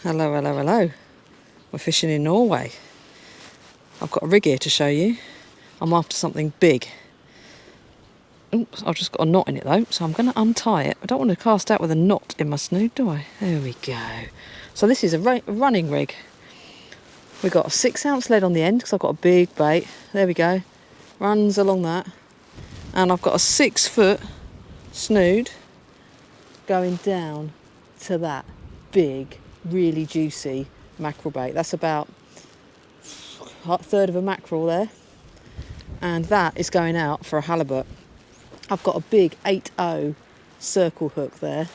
Hello, hello, hello. We're fishing in Norway. I've got a rig here to show you. I'm after something big. Oops, I've just got a knot in it though, so I'm going to untie it. I don't want to cast out with a knot in my snood, do I? There we go. So this is a running rig. We've got a 6-ounce lead on the end because I've got a big bait. There we go. Runs along that. And I've got a 6-foot snood going down to that big, really juicy mackerel bait. That's about a third of a mackerel there. And that is going out for a halibut. I've got a big 8.0 circle hook there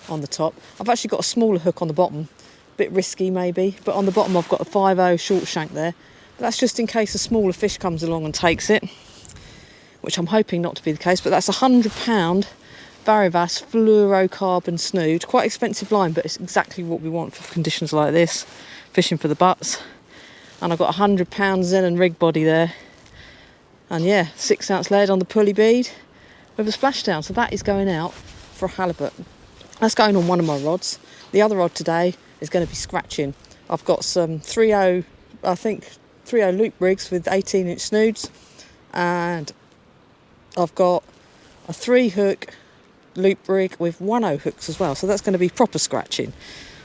on the top. I've actually got a smaller hook on the bottom. A bit risky maybe, but on the bottom I've got a 5.0 short shank there. But that's just in case a smaller fish comes along and takes it, which I'm hoping not to be the case. But that's a £100 Varivas fluorocarbon snood. Quite expensive line, but it's exactly what we want for conditions like this, fishing for the butts. And I've got a £100 Zen and rig body there. And yeah, 6-ounce lead on the pulley bead with a splashdown. So that is going out for a halibut. That's going on one of my rods. The other rod today is going to be scratching. I've got some 3.0, I think 3.0 loop rigs with 18-inch snoods, and I've got a 3-hook loop rig with 1.0 hooks as well. So that's going to be proper scratching,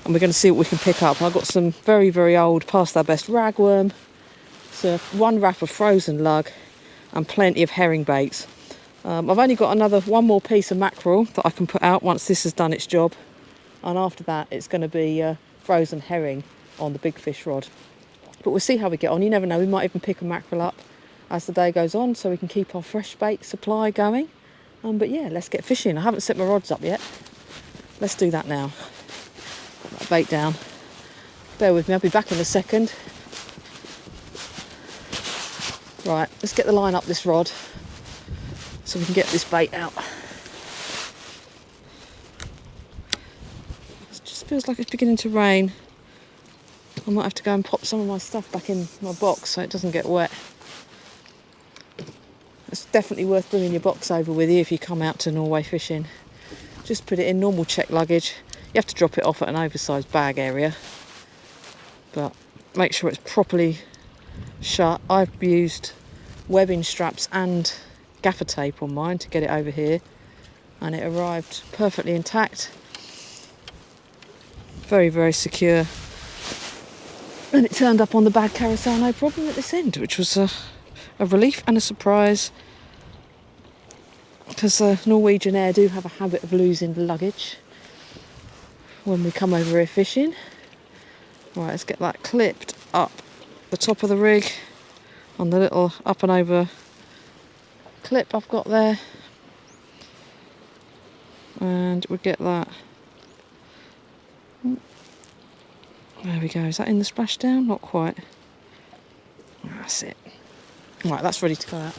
and we're going to see what we can pick up. I've got some very, very old, past their best ragworm, so 1 wrap of frozen lug, and plenty of herring baits. I've only got one more piece of mackerel that I can put out once this has done its job, and after that it's going to be frozen herring on the big fish rod. But we'll see how we get on. You never know, we might even pick a mackerel up as the day goes on, so we can keep our fresh bait supply going. But yeah, let's get fishing. I haven't set my rods up yet. Let's do that now. Put that bait down. Bear with me, I'll be back in a second. Right, let's get the line up this rod so we can get this bait out. It just feels like it's beginning to rain. I might have to go and pop some of my stuff back in my box so it doesn't get wet. It's definitely worth bringing your box over with you if you come out to Norway fishing. Just put it in normal check luggage. You have to drop it off at an oversized bag area, but make sure it's properly shut. I've used webbing straps and gaffer tape on mine to get it over here, and it arrived perfectly intact. Very, very secure. And it turned up on the bag carousel no problem at this end, which was a relief and a surprise, because Norwegian Air do have a habit of losing luggage when we come over here fishing. Right, let's get that clipped up the top of the rig on the little up and over clip I've got there, and we'll get that. There we go. Is that in the splashdown? Not quite. That's it. Right, that's ready to go out.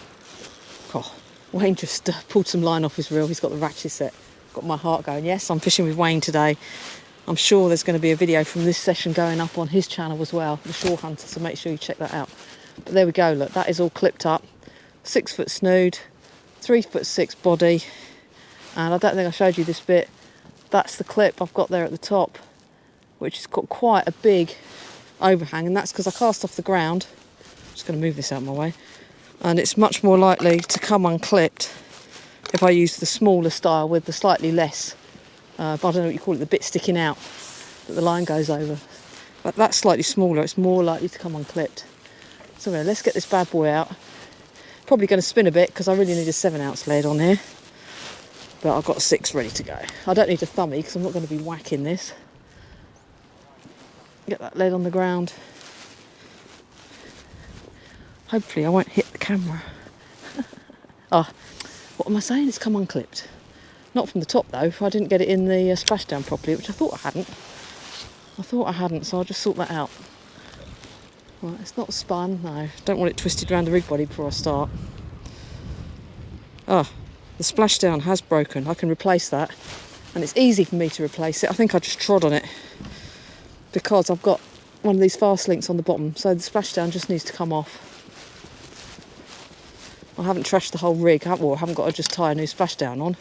Oh, Wayne just pulled some line off his reel. He's got the ratchet set. Got my heart going. Yes, I'm fishing with Wayne today. I'm sure there's going to be a video from this session going up on his channel as well, the Shore Hunter, so make sure you check that out. But there we go, look, that is all clipped up. 6-foot snood, 3'6" body, and I don't think I showed you this bit. That's the clip I've got there at the top, which has got quite a big overhang, and that's because I cast off the ground. I'm just going to move this out of my way. And it's much more likely to come unclipped if I use the smaller style with the slightly less, I don't know what you call it, the bit sticking out that the line goes over. But that's slightly smaller, it's more likely to come unclipped. So anyway, let's get this bad boy out. Probably going to spin a bit because I really need a 7-ounce lead on here. But I've got 6 ready to go. I don't need a thumbie because I'm not going to be whacking this. Get that lead on the ground. Hopefully I won't hit the camera. Oh, what am I saying? It's come unclipped. Not from the top though. I didn't get it in the splashdown properly, which I thought I hadn't, so I'll just sort that out. Right, it's not spun, no. Don't want it twisted around the rig body before I start. Ah, the splashdown has broken. I can replace that, and it's easy for me to replace it. I think I just trod on it because I've got one of these fast links on the bottom, so the splashdown just needs to come off. I haven't trashed the whole rig, I haven't got to just tie a new splashdown on.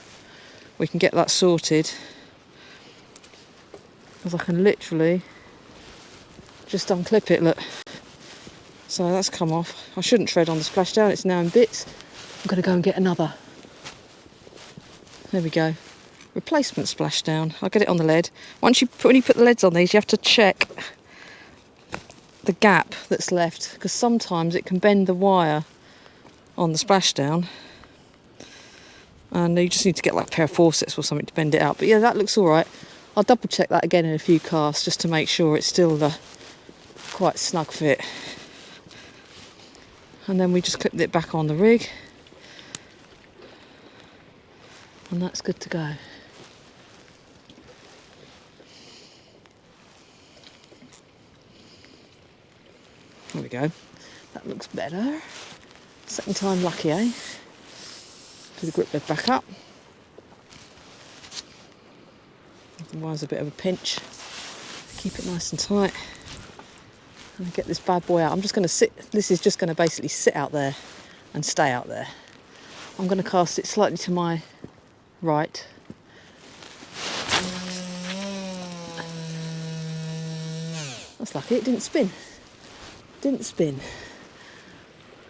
We can get that sorted, because I can literally just unclip it, look. So that's come off. I shouldn't tread on the splashdown, it's now in bits. I'm going to go and get another. There we go. Replacement splashdown. I'll get it on the lead. When you put the leads on these, you have to check the gap that's left, because sometimes it can bend the wire on the splashdown. And you just need to get like a pair of forceps or something to bend it out. But yeah, that looks all right. I'll double check that again in a few casts just to make sure it's still the quite snug fit. And then we just clipped it back on the rig. And that's good to go. There we go. That looks better. Second time lucky, eh? Put the grip bed back up. The wire's a bit of a pinch. Keep it nice and tight. And get this bad boy out. I'm just going to sit. This is just going to basically sit out there and stay out there. I'm going to cast it slightly to my right. That's lucky, it didn't spin. Didn't spin.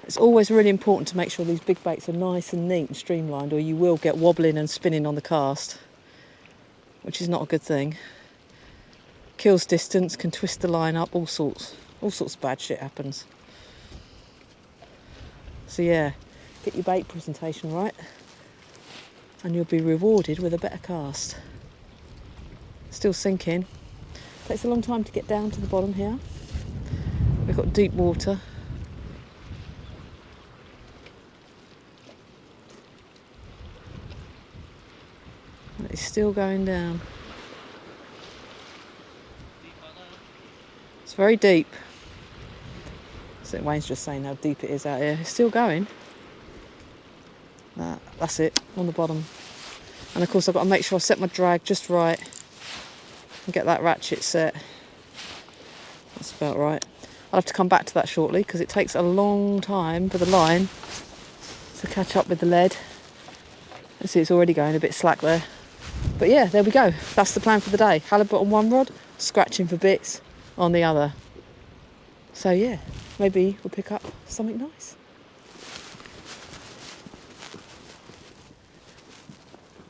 It's always really important to make sure these big baits are nice and neat and streamlined, or you will get wobbling and spinning on the cast, which is not a good thing. Kills distance, can twist the line up, all sorts of bad shit happens. So yeah, get your bait presentation right and you'll be rewarded with a better cast. Still sinking. Takes a long time to get down to the bottom here. We've got deep water. And it's still going down. It's very deep. So Wayne's just saying how deep it is out here. It's still going. That's it, on the bottom. And of course I've got to make sure I set my drag just right and get that ratchet set. That's about right. I'll have to come back to that shortly because it takes a long time for the line to catch up with the lead. You see it's already going a bit slack there. But yeah, there we go. That's the plan for the day. Halibut on one rod, scratching for bits on the other. So yeah, maybe we'll pick up something nice.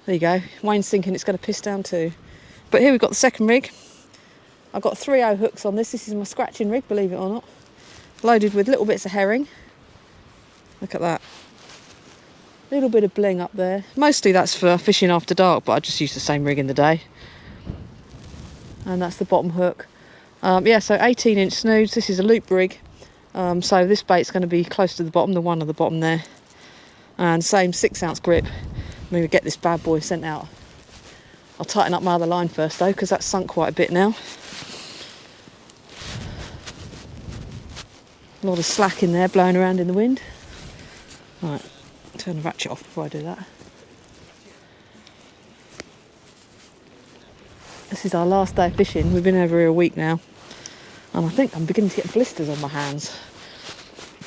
There you go. Wayne's thinking it's going to piss down too. But here we've got the second rig. I've got 3/0 hooks on this. This is my scratching rig, believe it or not. Loaded with little bits of herring. Look at that. Little bit of bling up there. Mostly that's for fishing after dark, but I just use the same rig in the day. And that's the bottom hook. Yeah, so 18-inch snoods. This is a loop rig. So this bait's going to be close to the bottom, the one at the bottom there. And same 6-ounce grip. I'm going to get this bad boy sent out. I'll tighten up my other line first though, because that's sunk quite a bit now. A lot of slack in there blowing around in the wind. Right, turn the ratchet off before I do that. This is our last day of fishing. We've been over here a week now. And I think I'm beginning to get blisters on my hands.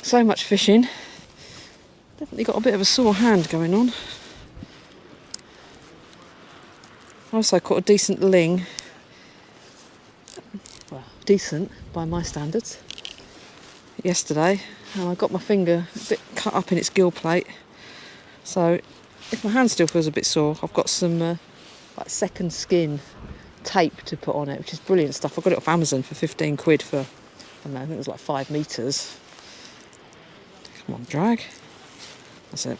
So much fishing. Definitely got a bit of a sore hand going on. I also caught a decent ling. Well, decent by my standards. Yesterday. And I got my finger a bit cut up in its gill plate. So if my hand still feels a bit sore, I've got some like second skin tape to put on it, which is brilliant stuff. I got it off Amazon for 15 quid for, I don't know, I think it was like 5 metres. Come on, drag. That's it.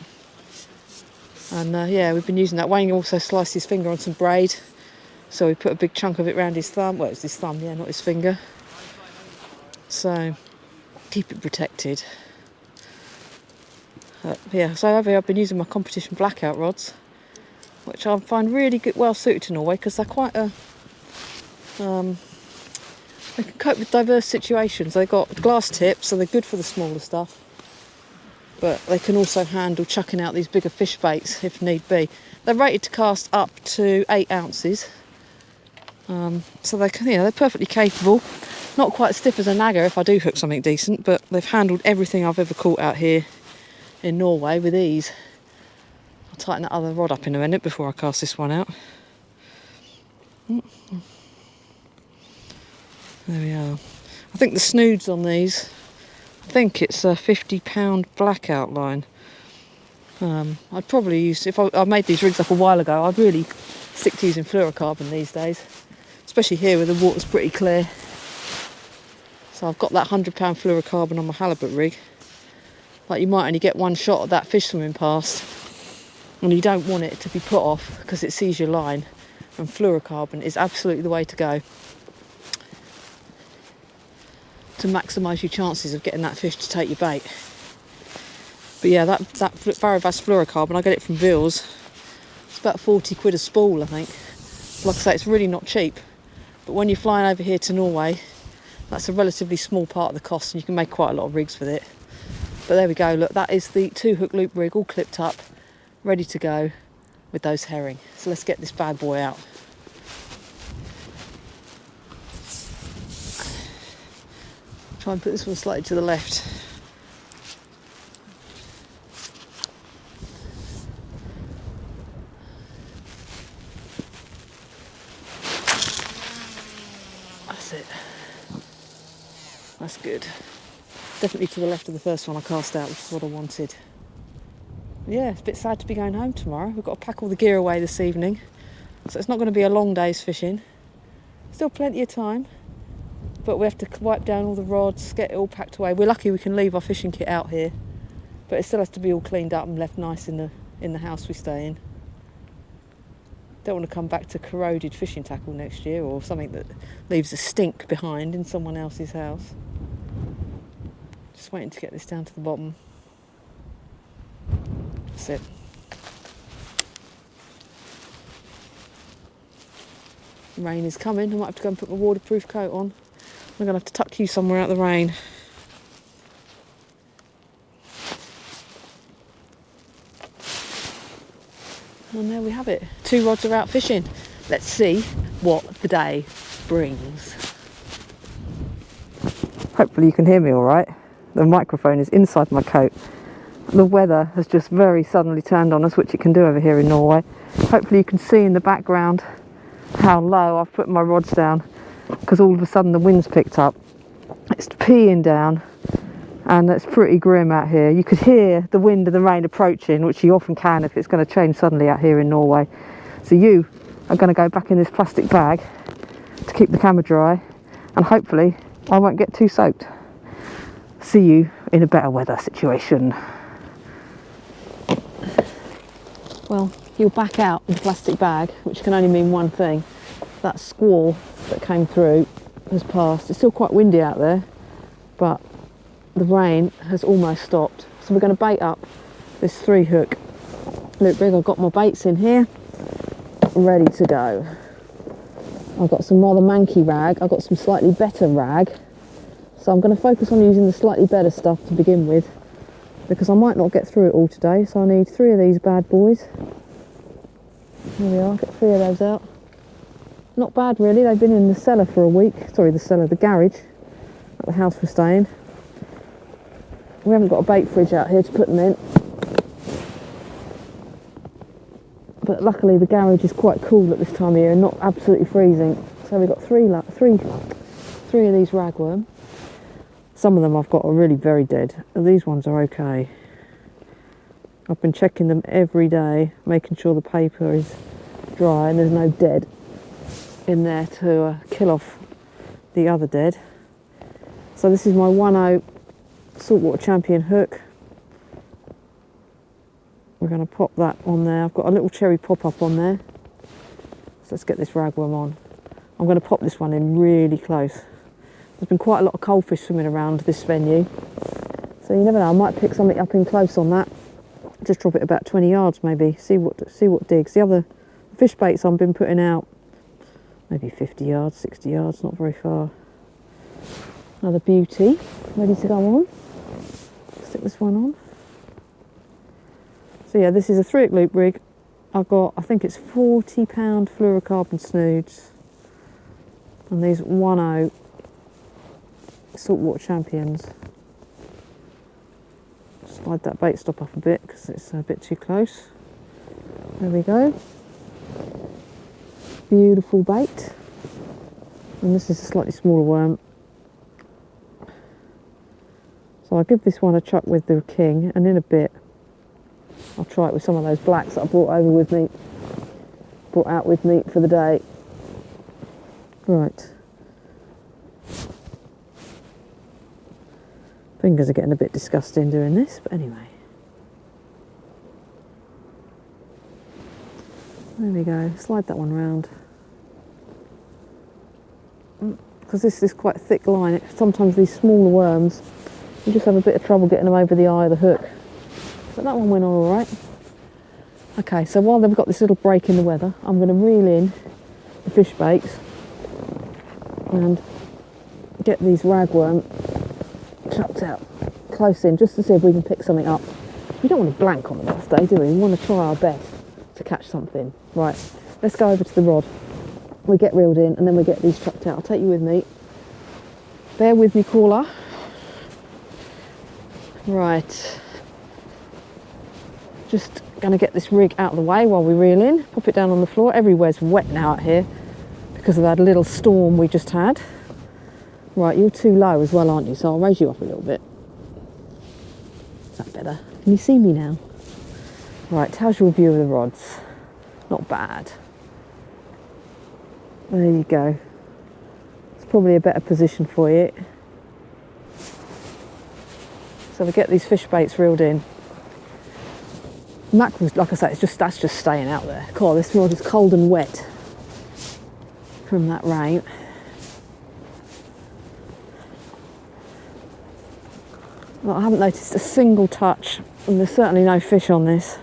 And yeah, we've been using that. Wayne also sliced his finger on some braid, so we put a big chunk of it round his thumb. Well, it's his thumb, yeah, not his finger. So keep it protected. Yeah, so over here I've been using my competition blackout rods, which I find really good, well suited to Norway, because they're quite a they can cope with diverse situations. They've got glass tips, so they're good for the smaller stuff, but they can also handle chucking out these bigger fish baits if need be. They're rated to cast up to 8 ounces, so they can, you know, they're perfectly capable. Not quite as stiff as a nagger if I do hook something decent, but they've handled everything I've ever caught out here in Norway with ease. I'll tighten that other rod up in a minute before I cast this one out. There we are. I think the snoods on these, I think it's a £50 black outline. I'd probably use, if I made these rigs up a while ago, I'd really stick to using fluorocarbon these days, especially here where the water's pretty clear. So I've got that £100 fluorocarbon on my halibut rig. Like, you might only get one shot at that fish swimming past, and you don't want it to be put off because it sees your line, and fluorocarbon is absolutely the way to go to maximise your chances of getting that fish to take your bait. But yeah, that Barrowbass fluorocarbon, I get it from Vils. It's about 40 quid a spool, I think. Like I say, it's really not cheap. But when you're flying over here to Norway, that's a relatively small part of the cost, and you can make quite a lot of rigs with it. But there we go, look, that is the 2-hook loop rig all clipped up, ready to go with those herring. So let's get this bad boy out. Try and put this one slightly to the left. That's it. That's good. Definitely to the left of the first one I cast out, which is what I wanted. Yeah, it's a bit sad to be going home tomorrow. We've got to pack all the gear away this evening. So it's not going to be a long day's fishing. Still plenty of time. But we have to wipe down all the rods, get it all packed away. We're lucky we can leave our fishing kit out here. But it still has to be all cleaned up and left nice in the house we stay in. Don't want to come back to corroded fishing tackle next year, or something that leaves a stink behind in someone else's house. Just waiting to get this down to the bottom. That's it. Rain is coming. I might have to go and put my waterproof coat on. I'm going to have to tuck you somewhere out of the rain. And there we have it. 2 rods are out fishing. Let's see what the day brings. Hopefully you can hear me all right. The microphone is inside my coat. The weather has just very suddenly turned on us, which it can do over here in Norway. Hopefully you can see in the background how low I've put my rods down, because all of a sudden the wind's picked up. It's peeing down, and it's pretty grim out here. You could hear the wind and the rain approaching, which you often can if it's going to change suddenly out here in Norway. So you are going to go back in this plastic bag to keep the camera dry, and hopefully I won't get too soaked. See you in a better weather situation. Well, you'll back out in the plastic bag, which can only mean one thing. That squall that came through has passed. It's still quite windy out there, but the rain has almost stopped. So we're going to bait up this 3-hook loop rig. I've got my baits in here, ready to go. I've got some rather manky rag. I've got some slightly better rag. So I'm going to focus on using the slightly better stuff to begin with, because I might not get through it all today. So I need 3 of these bad boys. There we are, get 3 of those out. Not bad really, they've been in the cellar for a week. Sorry, the garage at the house we're staying. We haven't got a bait fridge out here to put them in. But luckily the garage is quite cool at this time of year and not absolutely freezing. So we've got 3 of these ragworm. Some of them I've got are really very dead. And these ones are okay. I've been checking them every day, making sure the paper is dry and there's no dead in there to kill off the other dead. So this is my 1/0 saltwater champion hook. We're going to pop that on there. I've got a little cherry pop-up on there. So let's get this ragworm on. I'm going to pop this one in really close. There's been quite a lot of coalfish swimming around this venue. So you never know, I might pick something up in close on that. Just drop it about 20 yards maybe, see what digs. The other fish baits I've been putting out, maybe 50 yards, 60 yards, not very far. Another beauty, ready to go on. Stick this one on. So yeah, this is a 3-hook loop rig. I've got, I think it's £40 fluorocarbon snoods. And these 1/0 saltwater champions. Slide that bait stop up a bit because it's a bit too close. There we go. Beautiful bait. And this is a slightly smaller worm. So I'll give this one a chuck with the king, and in a bit I'll try it with some of those blacks that I brought out with me for the day. Right. Fingers are getting a bit disgusting doing this, but anyway. There we go, slide that one round. Because this is quite a thick line, sometimes these smaller worms, you just have a bit of trouble getting them over the eye of the hook. But that one went all right. Okay, so while they've got this little break in the weather, I'm going to reel in the fish baits and get these ragworm chucked out close in, just to see if we can pick something up. We don't want to blank on the last day, do we? We want to try our best to catch something. Right, let's go over to the rod. We get reeled in and then we get these chucked out. I'll take you with me. Bear with me, caller. Right. Just going to get this rig out of the way while we reel in. Pop it down on the floor. Everywhere's wet now out here because of that little storm we just had. Right, you're too low as well, aren't you? So I'll raise you up a little bit. Is that better? Can you see me now? Right, how's your view of the rods? Not bad. There you go. It's probably a better position for you. So we get these fish baits reeled in. Mackerel, like I say, that's just staying out there. Cool, this rod is cold and wet from that rain. Well, I haven't noticed a single touch, and there's certainly no fish on this.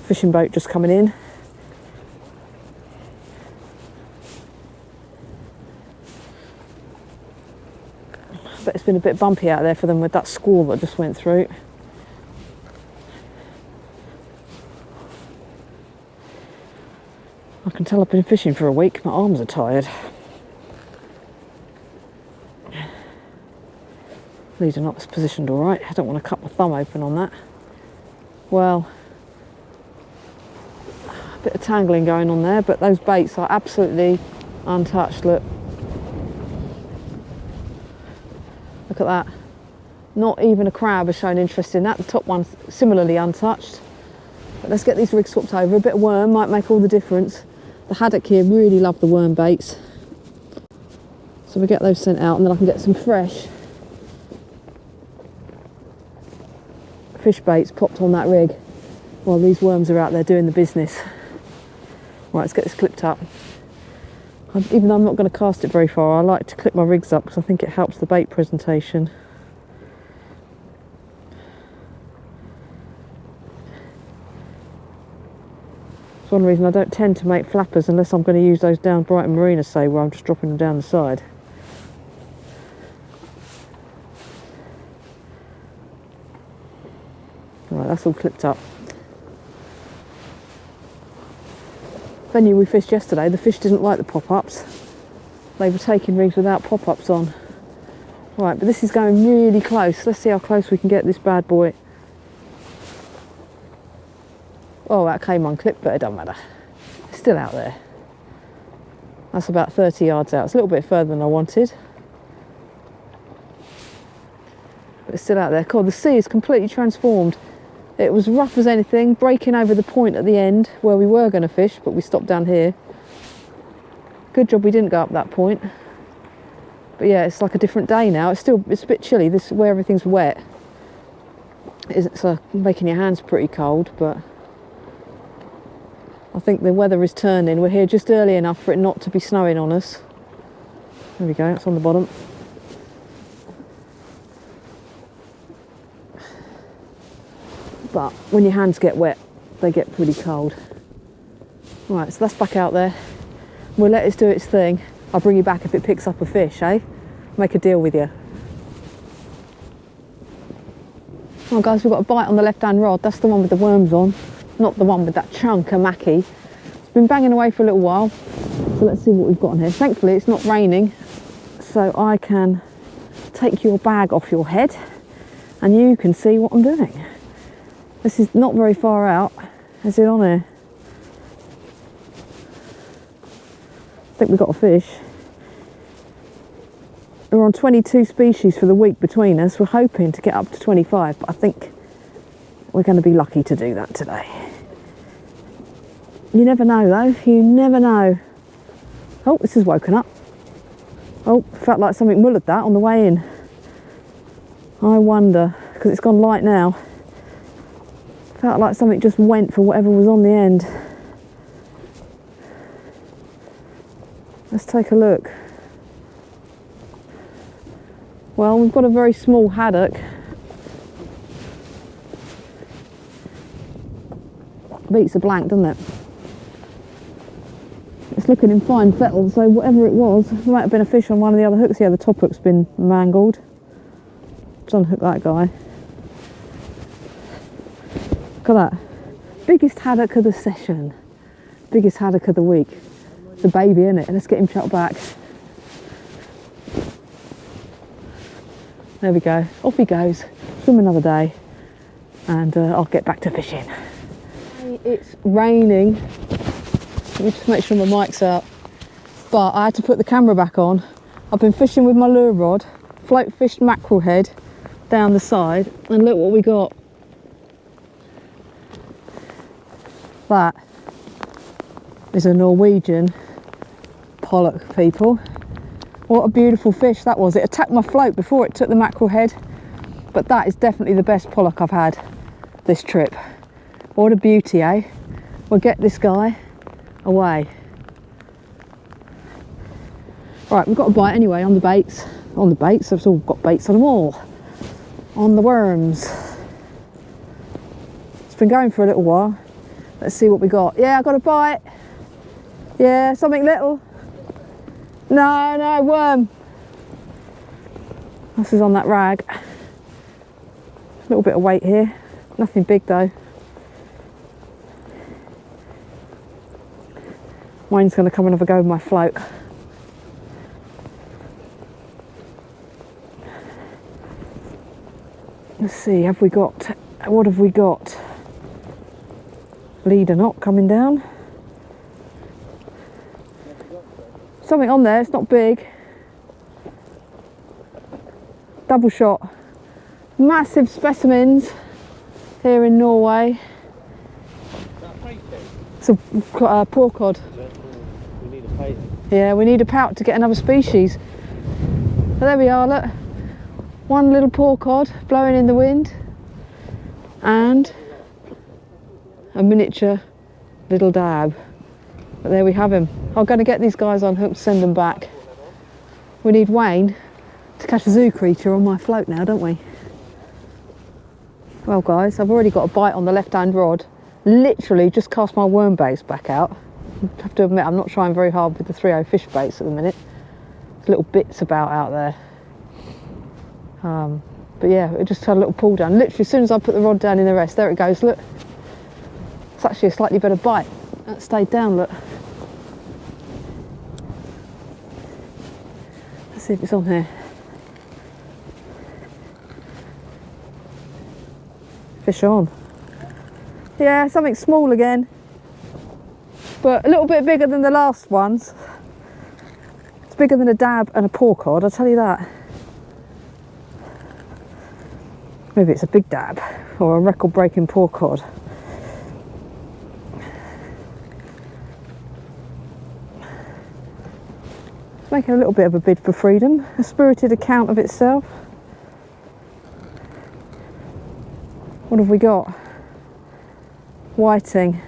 Fishing boat just coming in. But it's been a bit bumpy out there for them with that squall that just went through. I can tell I've been fishing for a week, my arms are tired. These are not positioned all right. I don't want to cut my thumb open on that. Well, a bit of tangling going on there, but those baits are absolutely untouched. Look at that. Not even a crab has shown interest in that. The top one's similarly untouched. But let's get these rigs swapped over. A bit of worm might make all the difference. The haddock here really love the worm baits. So we get those sent out and then I can get some fresh fish baits popped on that rig while these worms are out there doing the business. Right, let's get this clipped up. Even though I'm not going to cast it very far, I like to clip my rigs up because I think it helps the bait presentation. It's one reason I don't tend to make flappers unless I'm going to use those down Brighton Marina, say, where I'm just dropping them down the side. Right, that's all clipped up. Venue we fished yesterday, the fish didn't like the pop-ups. They were taking rigs without pop-ups on. Right, but this is going really close. Let's see how close we can get this bad boy. Oh, that came unclipped, but it doesn't matter. It's still out there. That's about 30 yards out. It's a little bit further than I wanted. But it's still out there. God, the sea is completely transformed. It was rough as anything, breaking over the point at the end where we were going to fish, but we stopped down here. Good job we didn't go up that point. But yeah, it's like a different day now. It's a bit chilly. This where everything's wet. It's making your hands pretty cold, but I think the weather is turning. We're here just early enough for it not to be snowing on us. There we go, it's on the bottom. But when your hands get wet, they get pretty cold. Right, so that's back out there. We'll let it do its thing. I'll bring you back if it picks up a fish, eh? Make a deal with you. Oh guys, we've got a bite on the left-hand rod. That's the one with the worms on, not the one with that chunk of mackie. It's been banging away for a little while. So let's see what we've got on here. Thankfully, it's not raining, so I can take your bag off your head and you can see what I'm doing. This is not very far out. Is it on here? I think we've got a fish. We're on 22 species for the week between us. We're hoping to get up to 25, but I think we're going to be lucky to do that today. You never know though, you never know. Oh, this has woken up. Oh, felt like something mullered that on the way in. I wonder, because it's gone light now. Felt like something just went for whatever was on the end. Let's take a look. Well, we've got a very small haddock. Beats a blank, doesn't it? It's looking in fine fettle, so whatever it was, there might have been a fish on one of the other hooks. Yeah, the top hook's been mangled. Let's unhook that guy. Look at that. Biggest haddock of the session. Biggest haddock of the week. The baby, innit? Let's get him chucked back. There we go. Off he goes. Swim another day. And I'll get back to fishing. It's raining. Let me just make sure my mic's out. But I had to put the camera back on. I've been fishing with my lure rod. Float fished mackerel head down the side. And look what we got. That is a Norwegian Pollock, people. What a beautiful fish that was. It attacked my float before it took the mackerel head, but that is definitely the best Pollock I've had this trip. What a beauty, eh? We'll get this guy away. Right, we've got a bite anyway on the baits. On the baits, I've all got baits on them all. On the worms. It's been going for a little while. Let's see what we got. Yeah, I got a bite. Yeah, something little. No, worm. This is on that rag. A little bit of weight here. Nothing big though. Wayne's going to come and have a go with my float. Let's see, have we got, what have we got? Leader knot coming down. Something on there, it's not big. Double shot. Massive specimens here in Norway. It's a poor cod. We need a pout. Yeah, we need a pout to get another species. But there we are, look. One little poor cod blowing in the wind. And a miniature little dab. But there we have him. I'm going to get these guys on hook to send them back. We need Wayne to catch a zoo creature on my float now, don't we? Well guys, I've already got a bite on the left hand rod. Literally just cast my worm baits back out. I have to admit I'm not trying very hard with the 3.0 fish baits at the minute. There's little bits about out there. But yeah, it just had a little pull down. Literally as soon as I put the rod down in the rest, there it goes, look. It's actually a slightly better bite. That stayed down, look. Let's see if it's on here. Fish on. Yeah, something small again. But a little bit bigger than the last ones. It's bigger than a dab and a poor cod, I'll tell you that. Maybe it's a big dab or a record-breaking poor cod. It's making a little bit of a bid for freedom, a spirited account of itself. What have we got? Whiting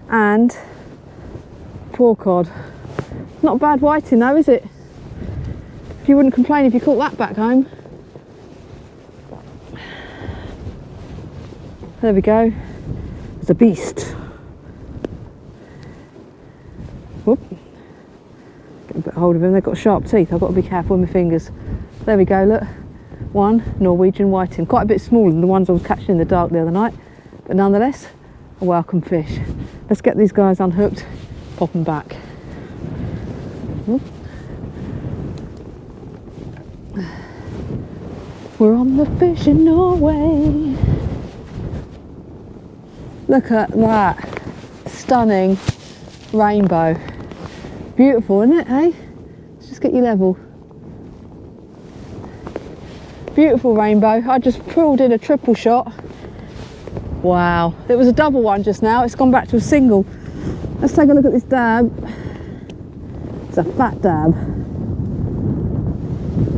and poor cod. Not a bad whiting though, is it? You wouldn't complain if you caught that back home. There we go. There's a beast. Whoop. Get a bit of hold of him. They've got sharp teeth. I've got to be careful with my fingers. There we go, look. One Norwegian whiting. Quite a bit smaller than the ones I was catching in the dark the other night. But nonetheless, a welcome fish. Let's get these guys unhooked, pop them back. Whoop. We're on the fish in Norway. Look at that stunning rainbow. Beautiful, isn't it, eh? Let's just get you level. Beautiful rainbow. I just pulled in a triple shot. Wow, there was a double one just now. It's gone back to a single. Let's take a look at this dab. It's a fat dab.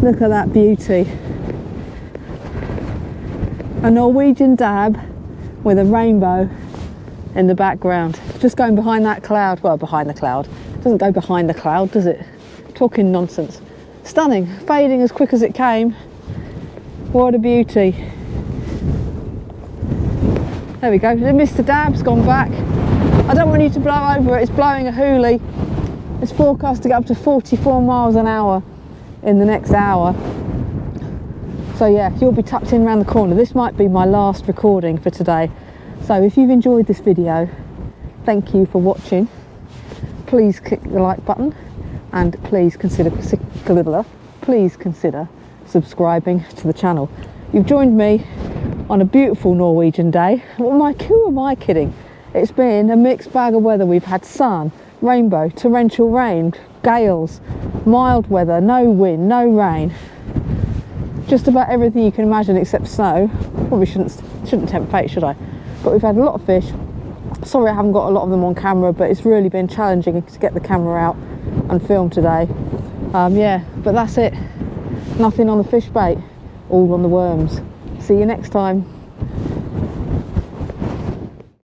Look at that beauty. A Norwegian dab with a rainbow in the background. Just going behind that cloud. Well, behind the cloud. It doesn't go behind the cloud, does it? Talking nonsense. Stunning. Fading as quick as it came. What a beauty. There we go. Mr. Dab's gone back. I don't want you to blow over it. It's blowing a hoolie. It's forecast to get up to 44 miles an hour in the next hour. So yeah, you'll be tucked in around the corner. This might be my last recording for today. So if you've enjoyed this video, thank you for watching. Please click the like button and please consider subscribing to the channel. You've joined me on a beautiful Norwegian day. Who am I kidding? It's been a mixed bag of weather. We've had sun, rainbow, torrential rain, gales, mild weather, no wind, no rain. Just about everything you can imagine except snow. Probably shouldn't tempt fate, should I? But we've had a lot of fish. Sorry I haven't got a lot of them on camera, but it's really been challenging to get the camera out and film today. Yeah, but that's it. Nothing on the fish bait, all on the worms. See you next time.